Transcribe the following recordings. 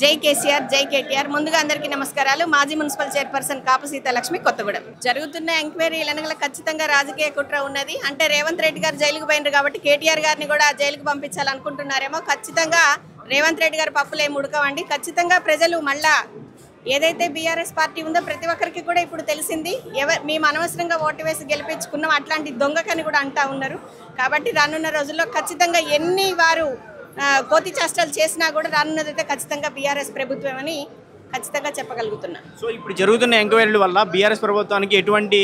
జై కేసీఆర్, జై కేటీఆర్. ముందుగా అందరికీ నమస్కారాలు. మాజీ మున్సిపల్ చైర్పర్సన్ కాపు సీతాలక్ష్మి, కొత్తగూడెం. జరుగుతున్న ఎంక్వైరీల వెనకాల ఖచ్చితంగా రాజకీయ కుట్ర ఉన్నది. అంటే రేవంత్ రెడ్డి గారు జైలుకు పోయినారు కాబట్టి కేటీఆర్ గారిని కూడా జైలుకు పంపించాలనుకుంటున్నారేమో. ఖచ్చితంగా రేవంత్ రెడ్డి గారు పప్పులేం ఉడకవండి. ఖచ్చితంగా ప్రజలు మళ్ళా ఏదైతే బీఆర్ఎస్ పార్టీ ఉందో ప్రతి ఒక్కరికి కూడా ఇప్పుడు తెలిసింది. మేము అనవసరంగా ఓటు వేసి గెలిపించుకున్నాం అట్లాంటి దొంగకని కూడా అంటా ఉన్నారు. కాబట్టి రానున్న రోజుల్లో ఖచ్చితంగా ఎన్ని వారు కోతి చేష్టలు చేసినా కూడా రానున్నదైతే ఖచ్చితంగా బీఆర్ఎస్ ప్రభుత్వం అని ఖచ్చితంగా చెప్పగలుగుతున్నాను. సో ఇప్పుడు జరుగుతున్న ఎంక్వైరీల వల్ల బీఆర్ఎస్ ప్రభుత్వానికి ఎటువంటి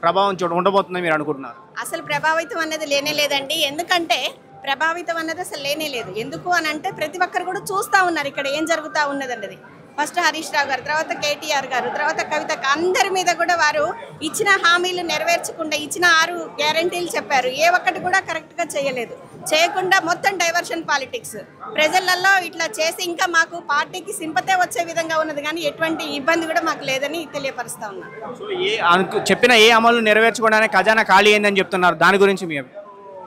ప్రభావం ఉండబోతుందని మీరు అనుకుంటున్నారు? అసలు ప్రభావితం అన్నది లేనే లేదండి. ఎందుకంటే ప్రభావితం అన్నది అసలు లేనే లేదు. ఎందుకు అని అంటే ప్రతి ఒక్కరు కూడా చూస్తూ ఉన్నారు ఇక్కడ ఏం జరుగుతూ ఉన్నది అన్నది. ఫస్ట్ హరీష్ రావు గారు, తర్వాత కేటీఆర్ గారు, తర్వాత కవిత, అందరి మీద కూడా వారు ఇచ్చిన హామీలు నెరవేర్చకుండా ఇచ్చిన 6 గ్యారంటీలు చెప్పారు. ఏ ఒక్కటి కూడా కరెక్ట్గా చేయలేదు. చేయకుండా మొత్తం డైవర్షన్ పాలిటిక్స్ ప్రజలలో ఇట్లా చేసి ఇంకా మాకు పార్టీకి సింపతే వచ్చే విధంగా ఉన్నది, కానీ ఎటువంటి ఇబ్బంది కూడా మాకు లేదని తెలియపరుస్తా ఉన్నాను. సో చెప్పిన ఏ అమలు నెరవేర్చుకోవడానికి ఖజానా ఖాళీ అయిందని చెప్తున్నారు, దాని గురించి మీ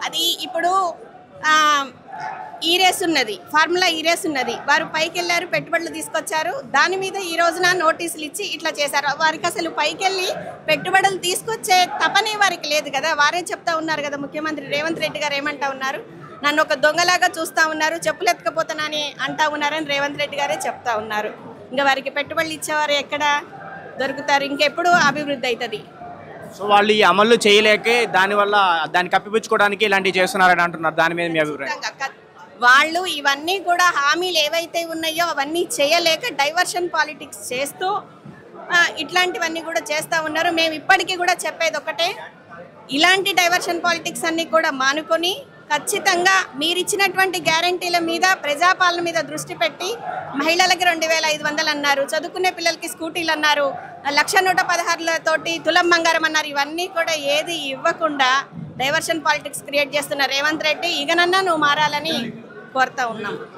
అది ఇప్పుడు ఈరేస్ ఉన్నది, ఫార్ములా ఈరేస్ ఉన్నది. వారు పైకి వెళ్ళారు, పెట్టుబడులు తీసుకొచ్చారు. దాని మీద ఈ రోజున నోటీసులు ఇచ్చి ఇట్లా చేశారు. వారికి అసలు పైకి వెళ్ళి పెట్టుబడులు తీసుకొచ్చే తపనే వారికి లేదు కదా. వారే చెప్తా ఉన్నారు కదా, ముఖ్యమంత్రి రేవంత్ రెడ్డి గారు ఏమంటా ఉన్నారు, నన్ను ఒక దొంగలాగా చూస్తూ ఉన్నారు, చెప్పులు ఎత్తుకపోతానని అంటా ఉన్నారని రేవంత్ రెడ్డి గారే చెప్తా ఉన్నారు. ఇంకా వారికి పెట్టుబడులు ఇచ్చేవారు ఎక్కడ దొరుకుతారు? ఇంకెప్పుడు అభివృద్ధి అవుతుంది? సో వాళ్ళు ఈ అమలు చేయలేకే దానివల్ల దాన్ని కప్పిపుచ్చుకోవడానికి ఇలాంటివి చేస్తున్నారని అంటున్నారు. దాని మీద మీ అభిప్రాయం? వాళ్ళు ఇవన్నీ కూడా హామీలు ఏవైతే ఉన్నాయో అవన్నీ చేయలేక డైవర్షన్ పాలిటిక్స్ చేస్తూ ఇట్లాంటివన్నీ కూడా చేస్తూ ఉన్నారు. మేము ఇప్పటికీ కూడా చెప్పేది ఒకటే, ఇలాంటి డైవర్షన్ పాలిటిక్స్ అన్నీ కూడా మానుకొని ఖచ్చితంగా మీరిచ్చినటువంటి గ్యారంటీల మీద, ప్రజాపాలన మీద దృష్టి పెట్టి మహిళలకి 2500 అన్నారు, చదువుకునే పిల్లలకి స్కూటీలు అన్నారు, 1,116 తులం బంగారం అన్నారు. ఇవన్నీ కూడా ఏది ఇవ్వకుండా డైవర్షన్ పాలిటిక్స్ క్రియేట్ చేస్తున్న రేవంత్ రెడ్డి ఇకనన్నా నువ్వు మారాలని కోరుతా ఉన్నాం.